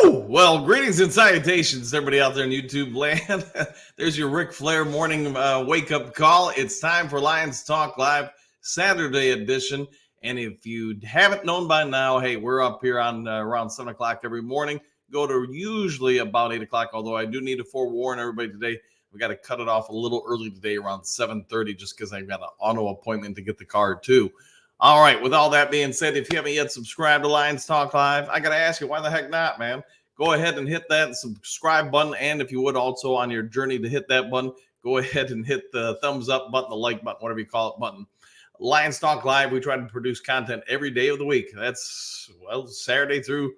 Woo! Well, greetings and salutations, everybody out there in YouTube land. There's your Ric Flair morning wake-up call. It's time for Lions Talk Live, Saturday edition. And if you haven't known by now, hey, we're up here on around 7 o'clock every morning. Go to usually about 8 o'clock, although I do need to forewarn everybody today. We got to cut it off a little early today, around 7:30, just because I've got an auto appointment to get the car, too. All right, with all that being said, if you haven't yet subscribed to Lions Talk Live, I got to ask you, why the heck not, man? Go ahead and hit that subscribe button, and if you would also on your journey to hit that button, go ahead and hit the thumbs up button, the like button, whatever you call it button. Lions Talk Live, we try to produce content every day of the week. That's, well, Sunday through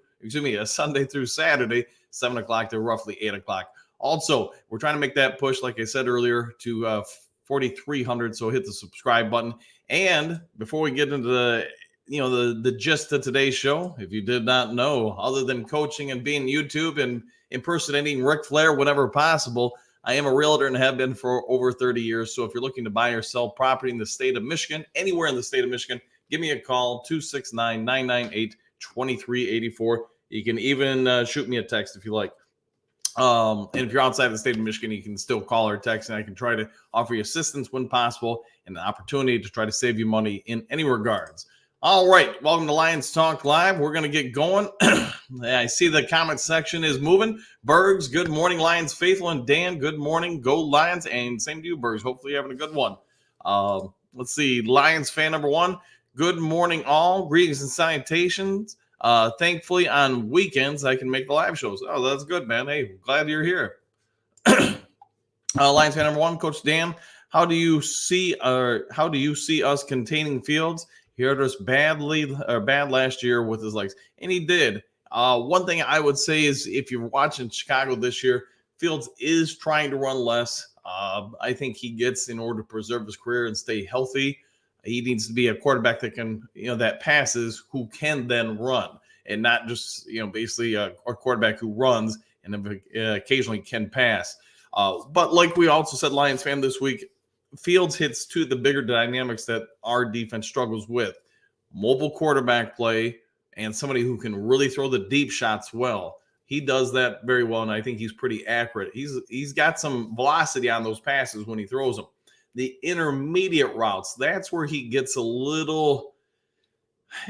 Saturday, 7 o'clock to roughly 8 o'clock. Also, we're trying to make that push, like I said earlier, to 4,300, so hit the subscribe button. And before we get into the gist of today's show, if you did not know, other than coaching and being YouTube and impersonating Ric Flair whenever possible, I am a realtor and have been for over 30 years. So if you're looking to buy or sell property in the state of Michigan, anywhere in the state of Michigan, give me a call, 269-998-2384. You can even shoot me a text if you like. And if you're outside the state of Michigan, you can still call or text, and I can try to offer you assistance when possible and an opportunity to try to save you money in any regards. All right, welcome to Lions Talk Live. We're going to get going. I see the comment section is moving. Bergs, good morning, Lions faithful, and Dan, good morning, go Lions, and same to you, Bergs. Hopefully you're having a good one. Let's see, Lions fan number one, good morning all, greetings and salutations. Thankfully on weekends I can make the live shows. Oh, that's good, man. Hey, glad you're here. Lions fan number one, Coach Dan, how do you see us containing Fields? He hurt us bad last year with his legs, and he did. One thing I would say is, if you're watching Chicago this year, Fields is trying to run less. I think he gets, in order to preserve his career and stay healthy, he needs to be a quarterback that can, that passes, who can then run, and not just, basically a quarterback who runs and occasionally can pass. But like we also said, Lions fan this week, Fields hits two of the bigger dynamics that our defense struggles with: mobile quarterback play and somebody who can really throw the deep shots well. He does that very well, and I think he's pretty accurate. He's got some velocity on those passes when he throws them. The intermediate routes, that's where he gets a little,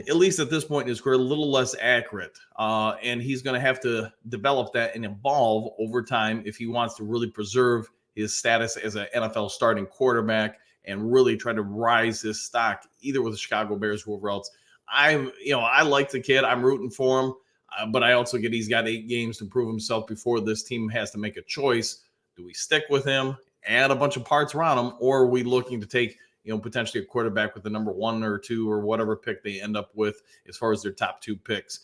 at least at this point in his career, a little less accurate. And he's going to have to develop that and evolve over time if he wants to really preserve his status as an NFL starting quarterback and really try to rise his stock, either with the Chicago Bears or whoever else. I like the kid. I'm rooting for him. But I also get he's got 8 games to prove himself before this team has to make a choice. Do we stick with him, add a bunch of parts around him, or are we looking to take, potentially a quarterback with the number 1 or 2 or whatever pick they end up with as far as their top 2 picks?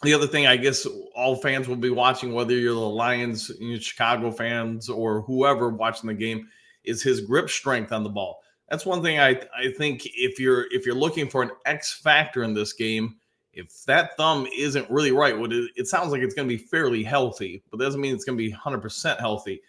The other thing, I guess all fans will be watching, whether you're the Lions, Chicago fans, or whoever watching the game, is his grip strength on the ball. That's one thing I think if you're looking for an X factor in this game, if that thumb isn't really right, it sounds like it's going to be fairly healthy, but that doesn't mean it's going to be 100% healthy.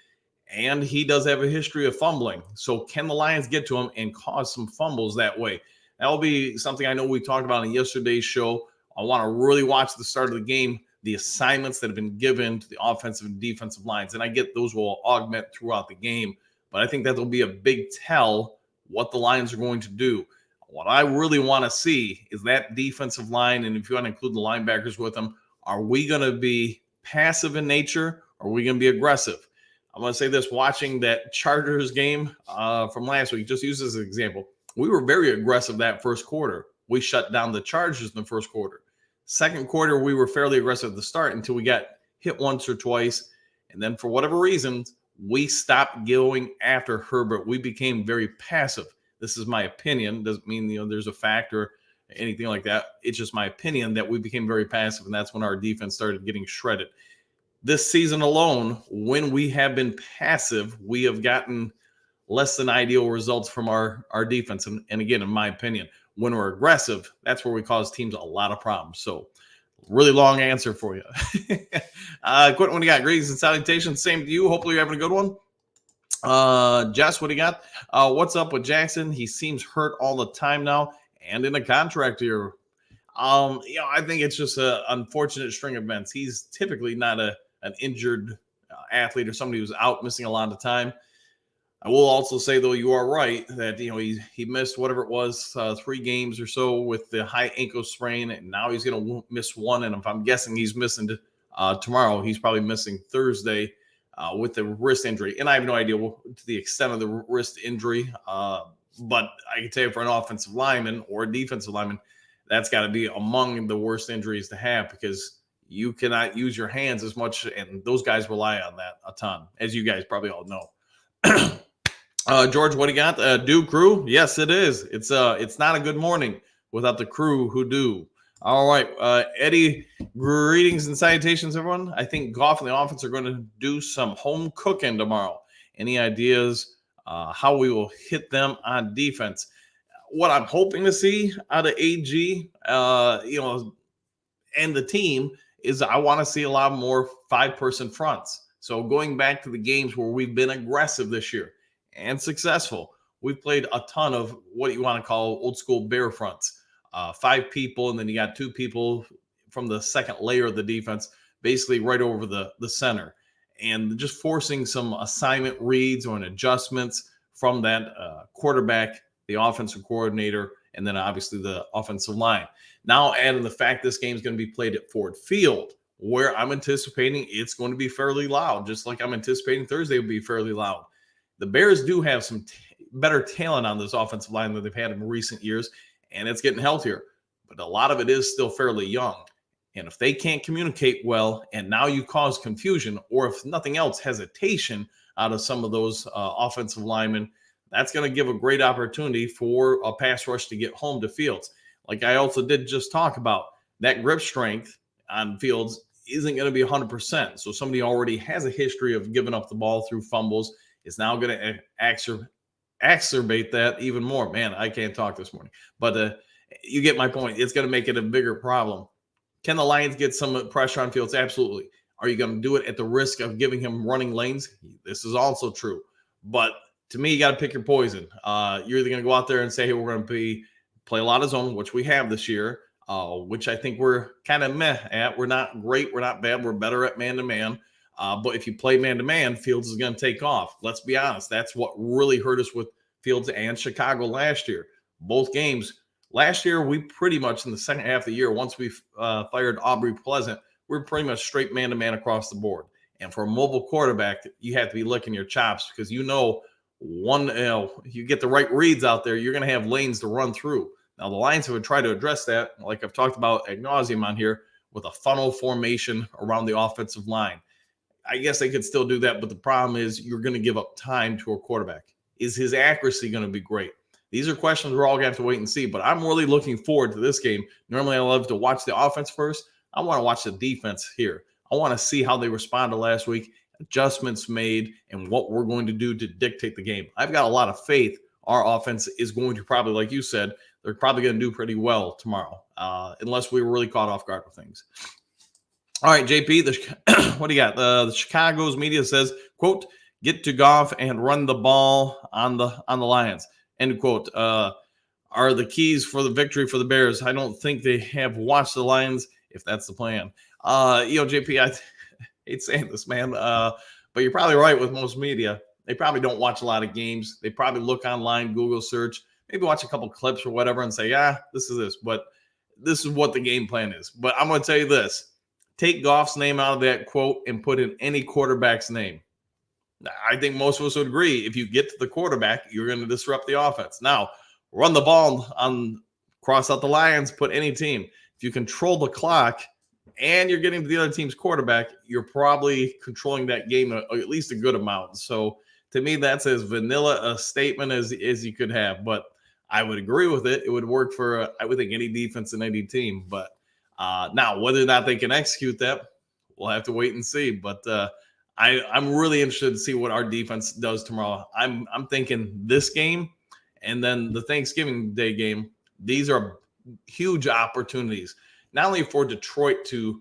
And he does have a history of fumbling. So can the Lions get to him and cause some fumbles that way? That will be something I know we talked about in yesterday's show. I want to really watch the start of the game, the assignments that have been given to the offensive and defensive lines. And I get those will augment throughout the game. But I think that will be a big tell what the Lions are going to do. What I really want to see is that defensive line, and if you want to include the linebackers with them, are we going to be passive in nature, or are we going to be aggressive? I'm going to say this, watching that Chargers game from last week, just use this as an example. We were very aggressive that first quarter. We shut down the Chargers in the first quarter. Second quarter, we were fairly aggressive at the start until we got hit once or twice. And then for whatever reasons, we stopped going after Herbert. We became very passive. This is my opinion. Doesn't mean, there's a fact or anything like that. It's just my opinion that we became very passive, and that's when our defense started getting shredded. This season alone, when we have been passive, we have gotten less than ideal results from our defense. And again, in my opinion, when we're aggressive, that's where we cause teams a lot of problems. So really long answer for you. Quentin, what do you got? Greetings and salutations. Same to you. Hopefully you're having a good one. Jess, what do you got? What's up with Jackson? He seems hurt all the time now and in a contract year. I think it's just an unfortunate string of events. He's typically not an injured athlete or somebody who's out missing a lot of time. I will also say, though, you are right that he missed whatever it was, 3 games or so with the high ankle sprain, and now he's going to miss one. And if I'm guessing he's missing tomorrow, he's probably missing Thursday with the wrist injury. And I have no idea to the extent of the wrist injury, but I can tell you for an offensive lineman or a defensive lineman, that's got to be among the worst injuries to have because you cannot use your hands as much, and those guys rely on that a ton, as you guys probably all know. George, what do you got? Do crew? Yes, it is. It's not a good morning without the crew who do. All right, Eddie, greetings and salutations, everyone. I think Goff and the offense are going to do some home cooking tomorrow. Any ideas how we will hit them on defense? What I'm hoping to see out of AG, and the team is I want to see a lot more 5-person fronts. So going back to the games where we've been aggressive this year and successful, we've played a ton of what you want to call old school bear fronts. 5 people, and then you got 2 people from the second layer of the defense, basically right over the center, and just forcing some assignment reads or adjustments from that quarterback, the offensive coordinator, and then obviously the offensive line. Now adding the fact this game is going to be played at Ford Field, where I'm anticipating it's going to be fairly loud, just like I'm anticipating Thursday will be fairly loud. The Bears do have some better talent on this offensive line than they've had in recent years, and it's getting healthier. But a lot of it is still fairly young. And if they can't communicate well, and now you cause confusion, or if nothing else, hesitation out of some of those offensive linemen, that's going to give a great opportunity for a pass rush to get home to Fields. Like I also did just talk about, that grip strength on Fields isn't going to be 100%. So somebody already has a history of giving up the ball through fumbles is now going to exacerbate that even more. Man, I can't talk this morning. But you get my point. It's going to make it a bigger problem. Can the Lions get some pressure on Fields? Absolutely. Are you going to do it at the risk of giving him running lanes? This is also true. But to me, you got to pick your poison. You're either going to go out there and say, hey, we're going to play a lot of zone, which we have this year, which I think we're kind of meh at. We're not great. We're not bad. We're better at man-to-man. But if you play man-to-man, Fields is going to take off. Let's be honest. That's what really hurt us with Fields and Chicago last year. Both games. Last year, we pretty much in the second half of the year, once we fired Aubrey Pleasant, we're pretty much straight man-to-man across the board. And for a mobile quarterback, you have to be licking your chops because you get the right reads out there, you're going to have lanes to run through. Now, the Lions have tried to address that, like I've talked about ad nauseum on here, with a funnel formation around the offensive line. I guess they could still do that, but the problem is you're going to give up time to a quarterback. Is his accuracy going to be great? These are questions we're all going to have to wait and see, but I'm really looking forward to this game. Normally, I love to watch the offense first. I want to watch the defense here. I want to see how they responded last week, adjustments made, and what we're going to do to dictate the game. I've got a lot of faith our offense is going to probably, like you said, they're probably going to do pretty well tomorrow, unless we were really caught off guard with things. All right, JP, what do you got? The Chicago's media says, quote, get to Goff and run the ball on the Lions, end quote. Are the keys for the victory for the Bears. I don't think they have watched the Lions, if that's the plan. JP, I hate saying this, man, but you're probably right with most media. They probably don't watch a lot of games. They probably look online, Google search, maybe watch a couple clips or whatever and say, this is this. But this is what the game plan is. But I'm going to tell you this. Take Goff's name out of that quote and put in any quarterback's name. I think most of us would agree. If you get to the quarterback, you're going to disrupt the offense. Now, run the ball cross out the Lions, put any team. If you control the clock and you're getting to the other team's quarterback, you're probably controlling that game at least a good amount. So to me, that's as vanilla a statement as you could have. But I would agree with it. It would work for, I would think, any defense and any team. But now, whether or not they can execute that, we'll have to wait and see. But I'm really interested to see what our defense does tomorrow. I'm thinking this game and then the Thanksgiving Day game. These are huge opportunities, not only for Detroit to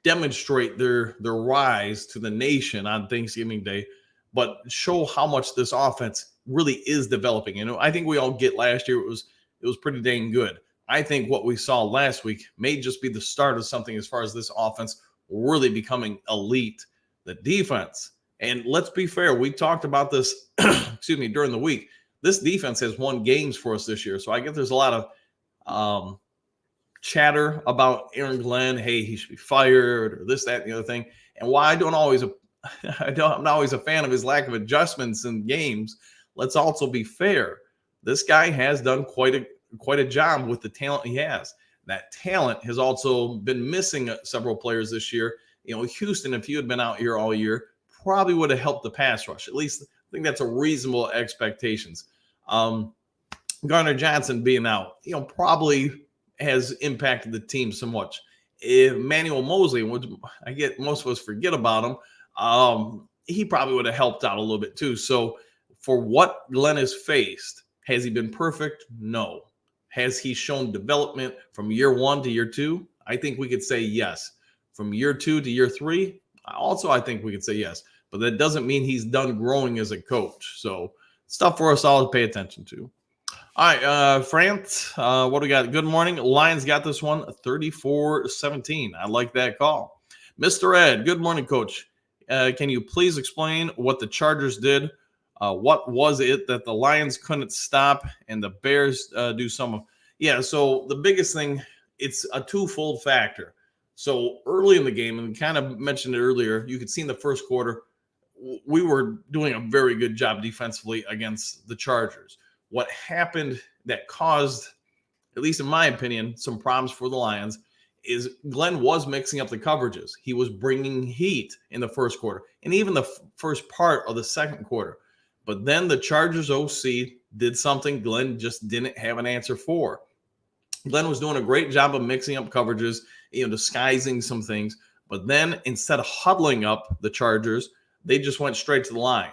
demonstrate their rise to the nation on Thanksgiving Day, but show how much this offense really is developing. I think we all get last year it was pretty dang good. I think what we saw last week may just be the start of something as far as this offense really becoming elite. The defense, and let's be fair, we talked about this, excuse me, during the week. This defense has won games for us this year. So I get there's a lot of chatter about Aaron Glenn. Hey, he should be fired, or this, that, and the other thing. And why I'm not always a fan of his lack of adjustments in games. Let's also be fair. This guy has done quite a job with the talent he has. That talent has also been missing several players this year. Houston, if you had been out here all year, probably would have helped the pass rush. At least I think that's a reasonable expectations. Garner Johnson being out, probably has impacted the team so much. If Manuel Mosley, which I get most of us forget about him, he probably would have helped out a little bit too. So for what Glenn has faced, has he been perfect? No. Has he shown development from year 1 to year 2? I think we could say yes. From year 2 to year 3, also I think we could say yes. But that doesn't mean he's done growing as a coach. So stuff for us all to pay attention to. All right, France, what do we got? Good morning. Lions got this one, 34-17. I like that call. Mr. Ed, good morning, Coach. Can you please explain what the Chargers did? What was it that the Lions couldn't stop and the Bears do some of? Yeah, so the biggest thing, it's a twofold factor. So early in the game, and kind of mentioned it earlier, you could see in the first quarter, we were doing a very good job defensively against the Chargers. What happened that caused, at least in my opinion, some problems for the Lions is Glenn was mixing up the coverages. He was bringing heat in the first quarter and even the first part of the second quarter. But then the Chargers OC did something Glenn just didn't have an answer for. Glenn was doing a great job of mixing up coverages, disguising some things. But then instead of huddling up the Chargers, they just went straight to the line.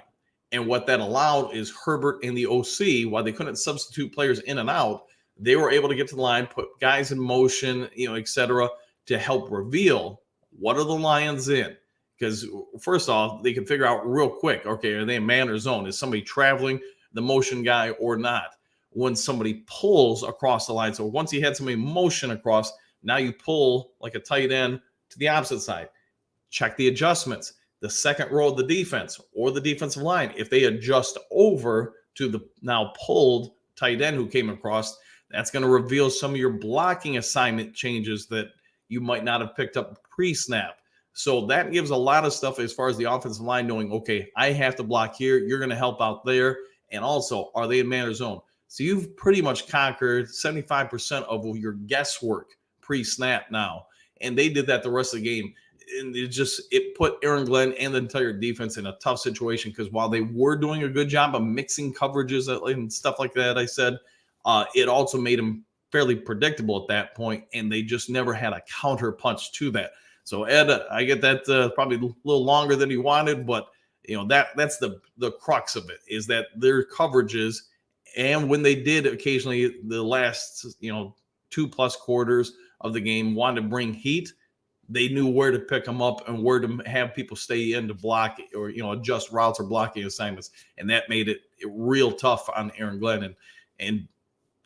And what that allowed is Herbert and the OC, while they couldn't substitute players in and out, they were able to get to the line, put guys in motion, et cetera, to help reveal what are the Lions in. Because first off, they can figure out real quick, okay, are they in man or zone? Is somebody traveling the motion guy or not? When somebody pulls across the line, so once you had somebody motion across, now you pull like a tight end to the opposite side. Check the adjustments. The second row of the defense or the defensive line, if they adjust over to the now pulled tight end who came across, that's going to reveal some of your blocking assignment changes that you might not have picked up pre-snap. So that gives a lot of stuff as far as the offensive line knowing, okay, I have to block here. You're going to help out there. And also, are they in man or zone? So you've pretty much conquered 75% of your guesswork pre-snap now. And they did that the rest of the game. And it put Aaron Glenn and the entire defense in a tough situation because while they were doing a good job of mixing coverages and stuff like that, I said, it also made them fairly predictable at that point, and they just never had a counter punch to that. So Ed, I get that probably a little longer than he wanted, but that's the crux of it is that their coverages, and when they did occasionally the last 2+ quarters of the game wanted to bring heat, they knew where to pick them up and where to have people stay in to block or adjust routes or blocking assignments, and that made it real tough on Aaron Glenn, and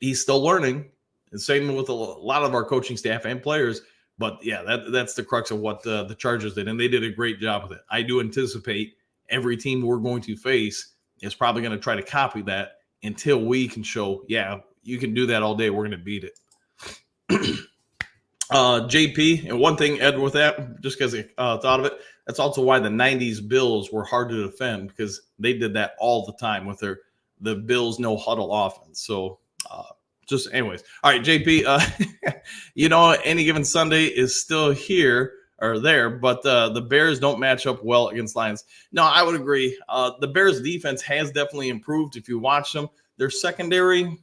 he's still learning. And same with a lot of our coaching staff and players. But yeah, that's the crux of what the Chargers did, and they did a great job with it. I do anticipate every team we're going to face is probably going to try to copy that until we can show, yeah, you can do that all day. We're going to beat it. JP, and one thing, Ed, with that, just because I thought of it, that's also why the 90s Bills were hard to defend because they did that all the time with the Bills no huddle offense. So just anyways. All right, JP, any given Sunday is still here or there, but the Bears don't match up well against Lions. No, I would agree. The Bears defense has definitely improved if you watch them. Their secondary,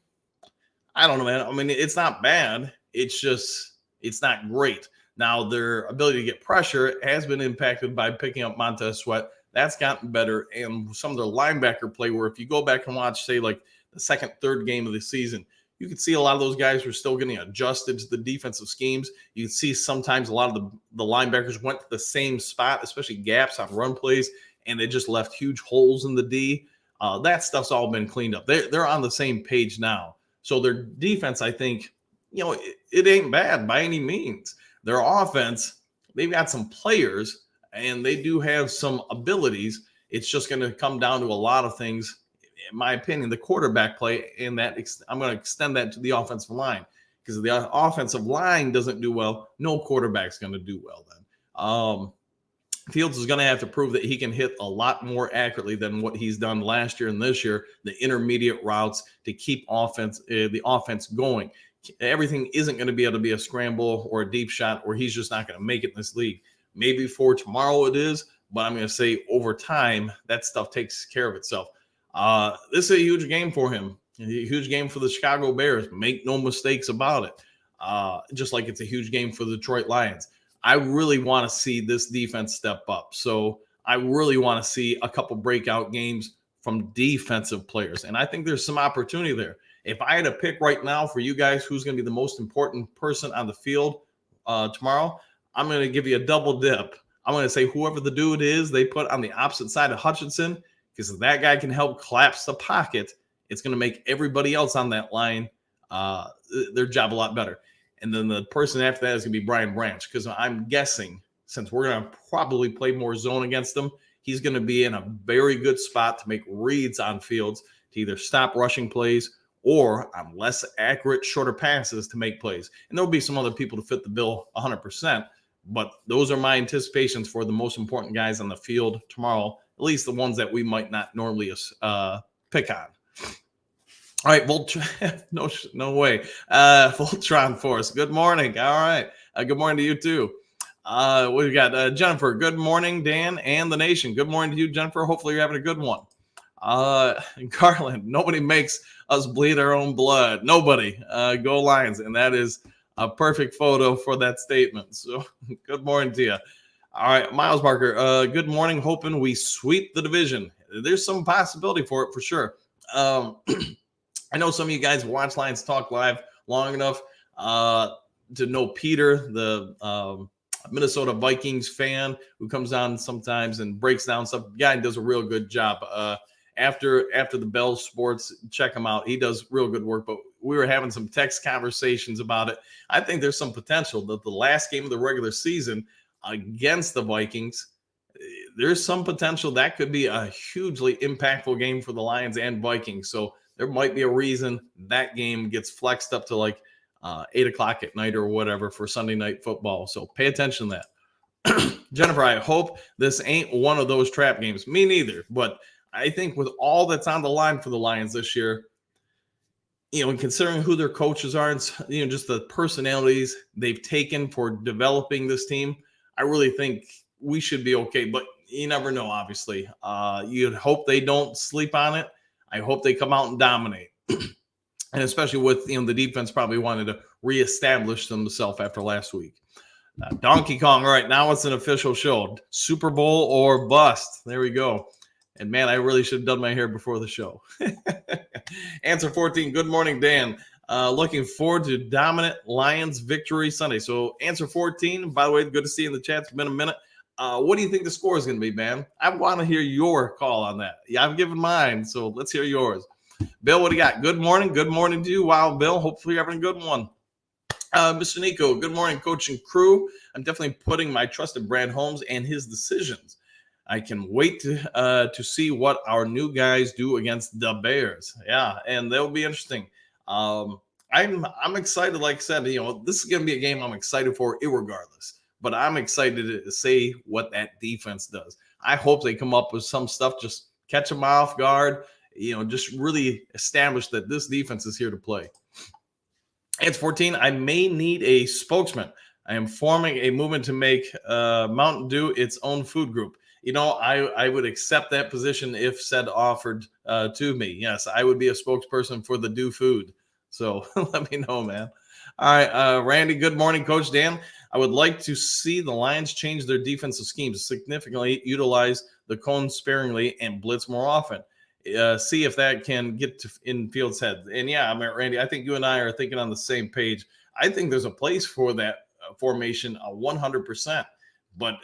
I don't know, man. I mean, it's not bad. It's not great. Now, their ability to get pressure has been impacted by picking up Montez Sweat. That's gotten better. And some of their linebacker play where if you go back and watch, say, like the second, third game of the season, you can see a lot of those guys were still getting adjusted to the defensive schemes. You can see sometimes a lot of the linebackers went to the same spot, especially gaps on run plays, and they just left huge holes in the D. That stuff's all been cleaned up. They're on the same page now. So their defense, I think, it ain't bad by any means. Their offense, they've got some players and they do have some abilities. It's just going to come down to a lot of things, in my opinion, the quarterback play, and that I'm going to extend that to the offensive line, because if the offensive line doesn't do well, no quarterback's going to do well then. Fields is going to have to prove that he can hit a lot more accurately than what he's done last year and this year, the intermediate routes to keep the offense going. Everything isn't going to be able to be a scramble or a deep shot, or he's just not going to make it in this league. Maybe for tomorrow it is, but I'm going to say over time, that stuff takes care of itself. This is a huge game for him, a huge game for the Chicago Bears. Make no mistakes about it. Just like it's a huge game for the Detroit Lions. I really want to see this defense step up. So I really want to see a couple breakout games from defensive players. And I think there's some opportunity there. If I had to pick right now for you guys who's going to be the most important person on the field tomorrow, I'm going to give you a double dip. I'm going to say whoever the dude is they put on the opposite side of Hutchinson, because if that guy can help collapse the pocket, it's going to make everybody else on that line their job a lot better. And then the person after that is going to be Brian Branch, because I'm guessing, since we're going to probably play more zone against him, he's going to be in a very good spot to make reads on Fields to either stop rushing plays or on less accurate, shorter passes to make plays. And there'll be some other people to fit the bill 100%, but those are my anticipations for the most important guys on the field tomorrow, at least the ones that we might not normally pick on. All right, Voltron, no way. Voltron Force, good morning. All right, good morning to you too. We've got Jennifer. Good morning, Dan and the nation. Good morning to you, Jennifer. Hopefully you're having a good one. Garland, nobody makes us bleed our own blood. Nobody. Go Lions, and that is a perfect photo for that statement. So good morning to you. All right, Miles Barker. Good morning. Hoping we sweep the division. There's some possibility for it for sure. I know some of you guys watch Lions Talk Live long enough to know Peter, the Minnesota Vikings fan who comes on sometimes and breaks down stuff. The guy does a real good job. After the Bell Sports, check him out. He does real good work, but we were having some text conversations about it. I think there's some potential that the last game of the regular season against the Vikings, there's some potential that could be a hugely impactful game for the Lions and Vikings. So there might be a reason that game gets flexed up to like 8 o'clock at night or whatever for Sunday Night Football. So pay attention to that. Jennifer, I hope this ain't one of those trap games. Me neither. But I think with all that's on the line for the Lions this year, and considering who their coaches are and, just the personalities they've taken for developing this team, I really think we should be okay. But you never know, obviously. You'd hope they don't sleep on it. I hope they come out and dominate. And especially with, the defense probably wanted to reestablish themselves after last week. Donkey Kong, all right, now it's an official show. Super Bowl or bust. There we go. And man, I really should have done my hair before the show. Answer 14, good morning, Dan. Looking forward to dominant Lions victory Sunday. So answer 14, by the way, good to see you in the chat. It's been a minute. What do you think the score is going to be, man? I want to hear your call on that. Yeah, I've given mine, so let's hear yours. Bill, what do you got? Good morning. Good morning to you. Wow, Bill, hopefully you're having a good one. Mr. Nico, good morning, coach and crew. I'm definitely putting my trust in Brad Holmes and his decisions. I can wait to see what our new guys do against the Bears. Yeah, and they'll be interesting. I'm excited. Like I said, this is going to be a game I'm excited for, irregardless. But I'm excited to see what that defense does. I hope they come up with some stuff, just catch them off guard, just really establish that this defense is here to play. It's 14. I may need a spokesman. I am forming a movement to make Mountain Dew its own food group. I would accept that position if said offered to me. Yes, I would be a spokesperson for the Dew food. So let me know, man. All right, Randy, good morning, Coach Dan. I would like to see the Lions change their defensive schemes, significantly utilize the cone sparingly and blitz more often. See if that can get in Fields' head. And yeah, Randy, I think you and I are thinking on the same page. I think there's a place for that formation 100%. But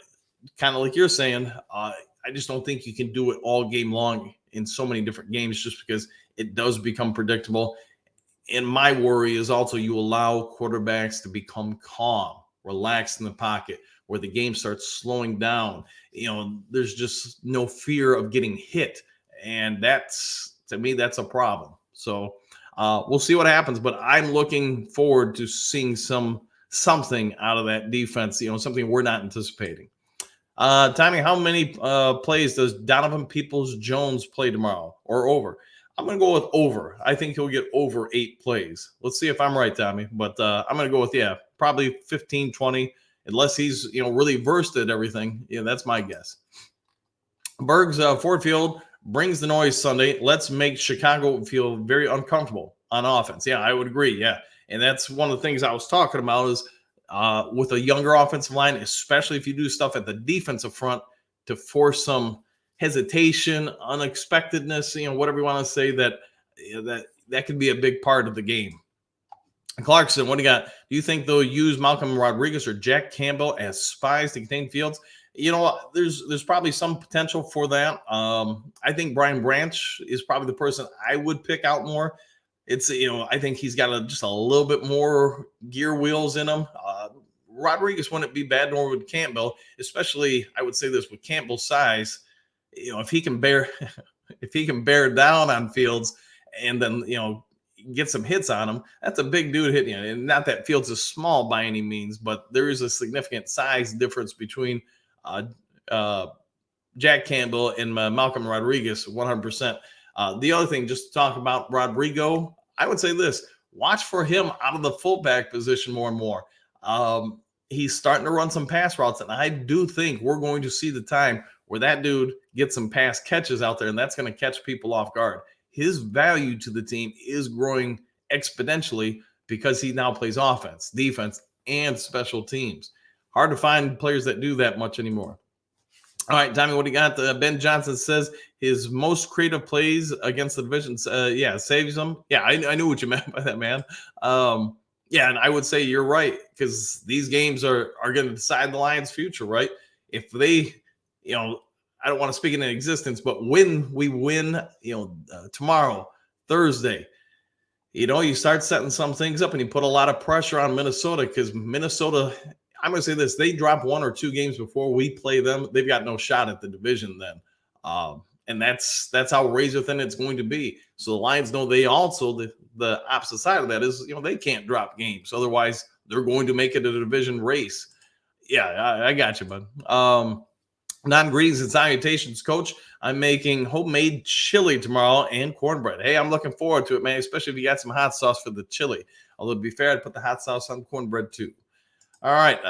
kind of like you're saying, I just don't think you can do it all game long in so many different games just because it does become predictable. And my worry is also you allow quarterbacks to become calm, relaxed in the pocket, where the game starts slowing down. There's just no fear of getting hit. And that's, to me, that's a problem. So we'll see what happens, but I'm looking forward to seeing something out of that defense, something we're not anticipating. Tommy, how many plays does Donovan Peoples-Jones play tomorrow, or over? I'm going to go with over. I think he'll get over 8 plays. Let's see if I'm right, Tommy. But I'm going to go with, probably 15, 20, unless he's, really versed at everything. Yeah, that's my guess. Berg's Ford Field brings the noise Sunday. Let's make Chicago feel very uncomfortable on offense. Yeah, I would agree. Yeah. And that's one of the things I was talking about is with a younger offensive line, especially if you do stuff at the defensive front to force some hesitation, unexpectedness, whatever you want to say, that could be a big part of the game. Clarkson, what do you got? Do you think they'll use Malcolm Rodriguez or Jack Campbell as spies to contain Fields? There's probably some potential for that. I think Brian Branch is probably the person I would pick out more. It's, I think he's got just a little bit more gear wheels in him. Rodriguez wouldn't be bad, nor would Campbell, especially, I would say this, with Campbell's size. If he can bear down on Fields and then, get some hits on him, that's a big dude hitting you. And not that Fields is small by any means, but there is a significant size difference between Jack Campbell and Malcolm Rodriguez, 100%. The other thing, just to talk about Rodrigo, I would say this: watch for him out of the fullback position more and more. He's starting to run some pass routes, and I do think we're going to see the time where that dude gets some pass catches out there, and that's going to catch people off guard. His value to the team is growing exponentially because he now plays offense, defense, and special teams. Hard to find players that do that much anymore. All right, Tommy, what do you got? Ben Johnson says his most creative plays against the division, saves them. Yeah, I knew what you meant by that, man. And I would say you're right, because these games are going to decide the Lions' future, right? If they, I don't want to speak into existence, but when we win, tomorrow, Thursday, you start setting some things up and you put a lot of pressure on Minnesota, because Minnesota, I'm going to say this, they drop 1 or 2 games before we play them. They've got no shot at the division then. And that's how razor thin it's going to be. So the Lions know they also, the opposite side of that is, they can't drop games. Otherwise, they're going to make it a division race. Yeah, I got you, bud. Non-greetings and salutations, Coach. I'm making homemade chili tomorrow and cornbread. Hey, I'm looking forward to it, man, especially if you got some hot sauce for the chili. Although, to be fair, I'd put the hot sauce on cornbread too. All right,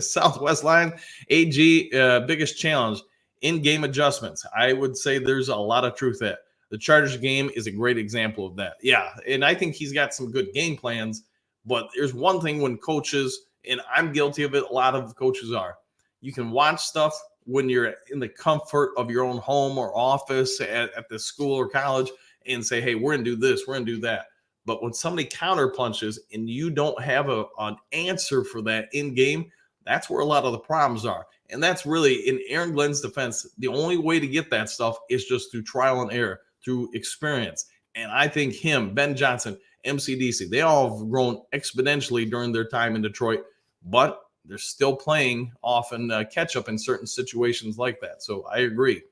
Southwest Line, AG, biggest challenge, in-game adjustments. I would say there's a lot of truth there. The Chargers game is a great example of that. Yeah, and I think he's got some good game plans, but there's one thing when coaches, and I'm guilty of it, a lot of coaches are, you can watch stuff when you're in the comfort of your own home or office at the school or college and say, hey, we're going to do this, we're going to do that. But when somebody counter punches and you don't have an answer for that in game, that's where a lot of the problems are. And that's really, in Aaron Glenn's defense, the only way to get that stuff is just through trial and error, through experience. And I think him, Ben Johnson, MCDC, they all have grown exponentially during their time in Detroit, but they're still playing often catch up in certain situations like that. So I agree.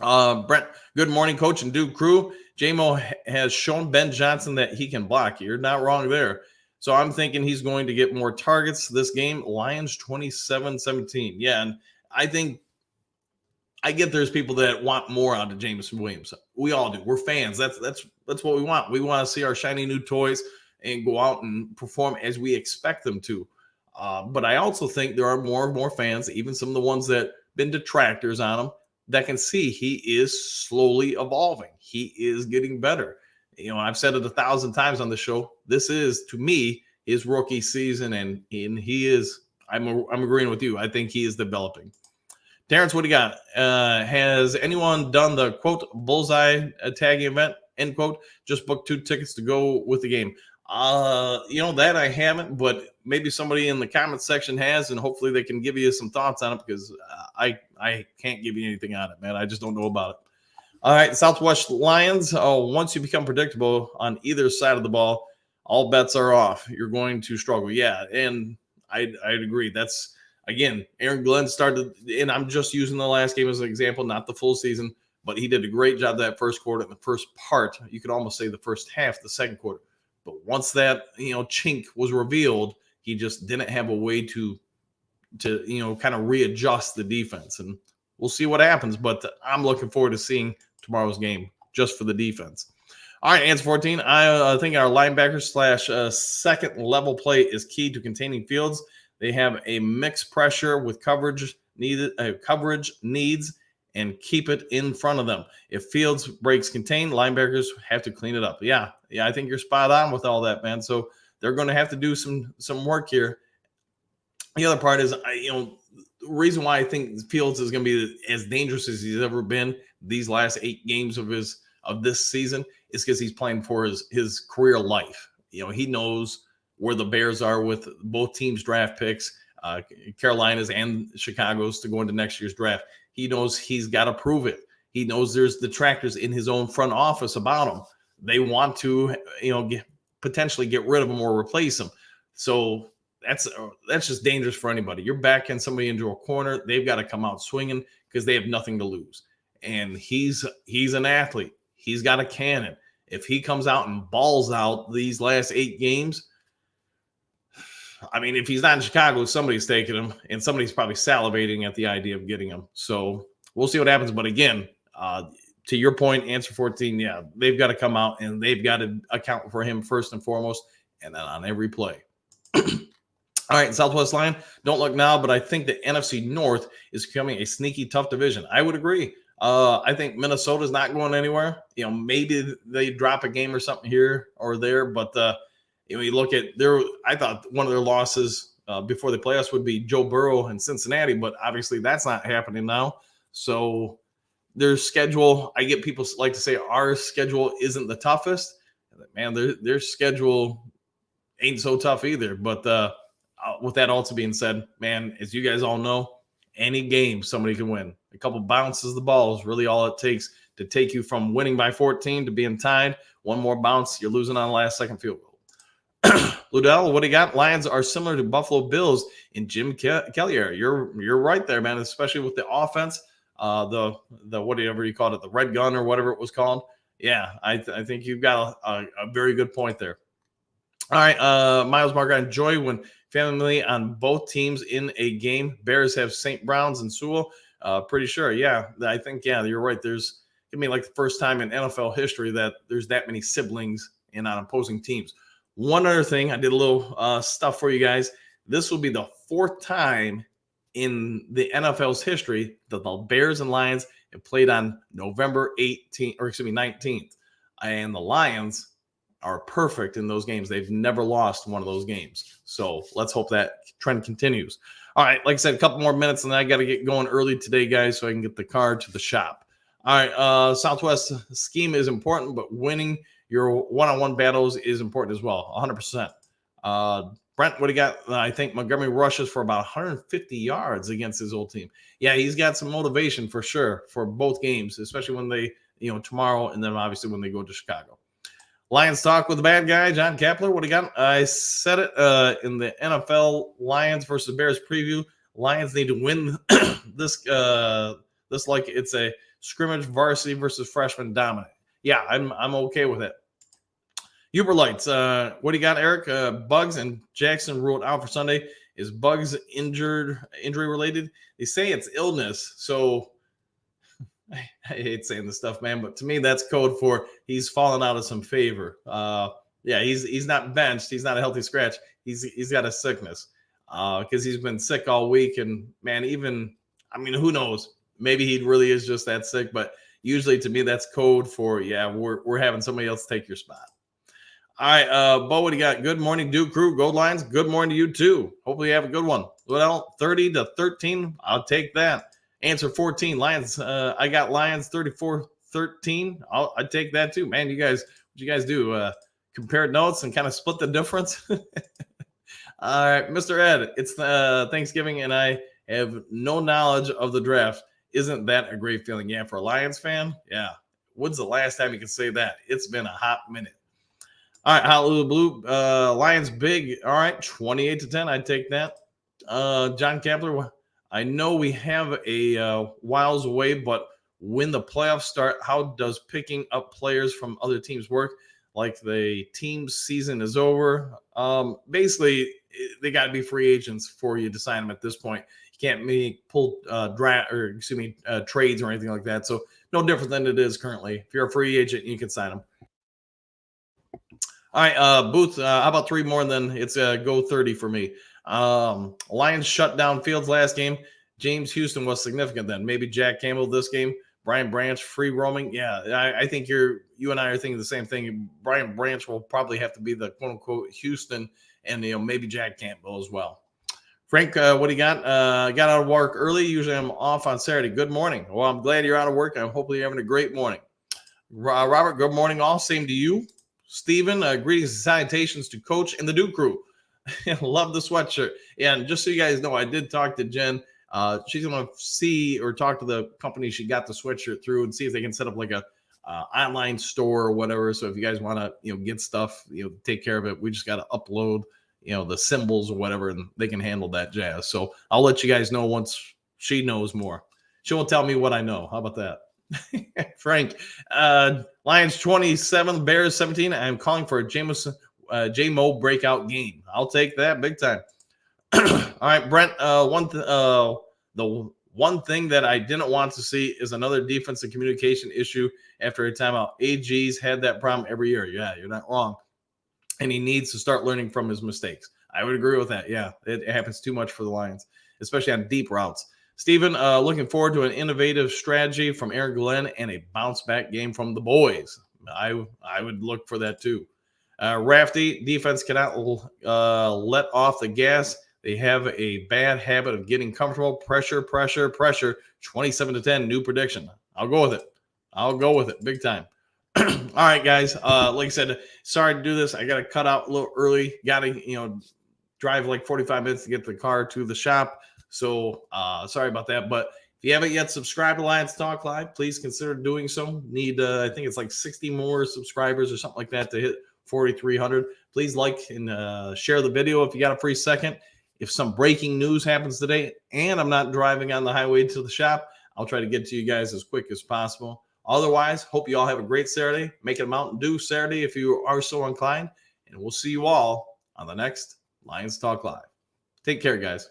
Brent, good morning, Coach and Duke crew. J-Mo has shown Ben Johnson that he can block. You're not wrong there. So I'm thinking he's going to get more targets this game. Lions 27-17. Yeah, and I think I get there's people that want more out of Jameson Williams. We all do. We're fans. That's what we want. We want to see our shiny new toys and go out and perform as we expect them to. But I also think there are more and more fans, even some of the ones that been detractors on him, that can see he is slowly evolving. He is getting better. I've said it 1,000 times on the show. This is, to me, his rookie season, and he is. I'm agreeing with you. I think he is developing. Terrence, what do you got? Has anyone done the quote bullseye tagging event? End quote. Just booked 2 tickets to go with the game. That I haven't, but maybe somebody in the comment section has, and hopefully they can give you some thoughts on it, because I can't give you anything on it, man. I just don't know about it. All right, Southwest Lions. Oh, once you become predictable on either side of the ball, all bets are off. You're going to struggle. Yeah, and I'd agree. That's again, Aaron Glenn started, and I'm just using the last game as an example, not the full season, but he did a great job that first quarter, in the first part. You could almost say the first half, the second quarter. But once that chink was revealed, he just didn't have a way to kind of readjust the defense, and we'll see what happens. But I'm looking forward to seeing tomorrow's game just for the defense. All right, answer 14. I think our linebackers slash second level play is key to containing Fields. They have a mixed pressure with coverage needs and keep it in front of them. If Fields breaks contain, linebackers have to clean it up. Yeah, I think you're spot on with all that, man. So they're going to have to do some work here. The other part is, the reason why I think Fields is going to be as dangerous as he's ever been these last 8 games of this season is because he's playing for his career life. He knows where the Bears are with both teams' draft picks, Carolina's and Chicago's, to go into next year's draft. He knows he's got to prove it. He knows there's detractors in his own front office about him. They want to, potentially get rid of him or replace him. So that's just dangerous for anybody. You're backing somebody into a corner. They've got to come out swinging because they have nothing to lose. And he's an athlete. He's got a cannon. If he comes out and balls out these last 8 games, I mean, if he's not in Chicago, somebody's taking him, and somebody's probably salivating at the idea of getting him. So we'll see what happens. But again, to your point, answer 14, yeah, they've got to come out and they've got to account for him first and foremost, and then on every play. All right, Southwest Line, don't look now, but I think the NFC North is becoming a sneaky tough division. I would agree. I think Minnesota's not going anywhere. Maybe they drop a game or something here or there, but you look at I thought one of their losses before the playoffs would be Joe Burrow in Cincinnati, but obviously that's not happening now. So their schedule, I get people like to say our schedule isn't the toughest. Man, their schedule ain't so tough either. But with that also being said, man, as you guys all know, any game somebody can win. A couple bounces of the ball is really all it takes to take you from winning by 14 to being tied. One more bounce, you're losing on the last second field goal. Ludell, what do you got? Lions are similar to Buffalo Bills in Jim Kelly era. You're right there, man, especially with the offense, the whatever you called it, the red gun or whatever it was called. Yeah, I think you've got a very good point there. All right, Miles Margaret, enjoy when family on both teams in a game. Bears have St. Brown's and Sewell. Pretty sure, yeah. I think, yeah, you're right. There's going to be like the first time in NFL history that there's that many siblings in on opposing teams. One other thing, I did a little stuff for you guys. This will be the 4th time in the NFL's history that the Bears and Lions have played on November 19th. And the Lions are perfect in those games. They've never lost one of those games. So let's hope that trend continues. All right, like I said, a couple more minutes, and I got to get going early today, guys, so I can get the car to the shop. All right, Southwest scheme is important, but winning your one-on-one battles is important as well, 100%. Brent, what do you got? I think Montgomery rushes for about 150 yards against his old team. Yeah, he's got some motivation for sure for both games, especially when they, tomorrow, and then obviously when they go to Chicago. Lions talk with the bad guy, John Kapler. What do you got? I said it in the NFL Lions versus Bears preview. Lions need to win this like it's a scrimmage, varsity versus freshman dominant. Yeah, I'm okay with it. Uber Lights, what do you got, Eric? Bugs and Jackson ruled out for Sunday. Is Bugs injury related? They say it's illness. So I hate saying this stuff, man, but to me that's code for he's fallen out of some favor. Yeah, he's not benched. He's not a healthy scratch. He's got a sickness because he's been sick all week. And man, who knows? Maybe he really is just that sick. But usually, to me, that's code for we're having somebody else take your spot. All right, Bo, what do you got? Good morning, Duke Crew, Gold Lions. Good morning to you too. Hopefully, you have a good one. Well, 30-13, I'll take that. Answer 14, Lions. I got Lions 34-13. I'd take that too, man. What you guys do? Compare notes and kind of split the difference. All right, Mr. Ed. It's Thanksgiving, and I have no knowledge of the draft. Isn't that a great feeling? Yeah, for a Lions fan, yeah, When's the last time you can say that? It's been a hot minute. All right, Hallelujah Blue. Lions big. All right, 28-10. I'd take that. John Kapler, I know we have a whiles away, but when the playoffs start, how does picking up players from other teams work? Like the team's season is over. Basically, they got to be free agents for you to sign them at this point. You can't pull trades or anything like that. So no different than it is currently. If you're a free agent, you can sign them. All right, Booth, how about 3 more, and then it's a go 30 for me. Lions shut down Fields last game. James Houston was significant then. Maybe Jack Campbell this game. Brian Branch free roaming. Yeah, I think you and I are thinking the same thing. Brian Branch will probably have to be the quote unquote Houston, and maybe Jack Campbell as well. Frank, what do you got? Got out of work early. Usually I'm off on Saturday. Good morning. Well, I'm glad you're out of work. I'm hopefully you're having a great morning. Robert, good morning all. Same to you. Stephen, greetings and salutations to Coach and the Duke crew. Love the sweatshirt. And just so you guys know, I did talk to Jen. She's going to see or talk to the company she got the sweatshirt through and see if they can set up like a online store or whatever. So if you guys want to, get stuff, take care of it, we just got to upload, the symbols or whatever, and they can handle that jazz. So I'll let you guys know once she knows more. She won't tell me what I know. How about that? Frank, Lions 27, Bears 17. I'm calling for a J-Mo breakout game. I'll take that big time. All right, Brent. The one thing that I didn't want to see is another defensive communication issue after a timeout. AG's had that problem every year. Yeah, you're not wrong. And he needs to start learning from his mistakes. I would agree with that. Yeah, it happens too much for the Lions, especially on deep routes. Stephen, looking forward to an innovative strategy from Aaron Glenn and a bounce-back game from the boys. I would look for that too. Rafty, defense cannot let off the gas. They have a bad habit of getting comfortable. Pressure. 27-10, new prediction. I'll go with it big time. All right, guys. Like I said, sorry to do this. I got to cut out a little early. Got to, drive like 45 minutes to get the car to the shop. So sorry about that. But if you haven't yet subscribed to Lions Talk Live, please consider doing so. Need, I think it's like 60 more subscribers or something like that to hit 4,300. Please like and share the video if you got a free second. If some breaking news happens today and I'm not driving on the highway to the shop, I'll try to get to you guys as quick as possible. Otherwise, hope you all have a great Saturday. Make it a Mountain Dew Saturday if you are so inclined. And we'll see you all on the next Lions Talk Live. Take care, guys.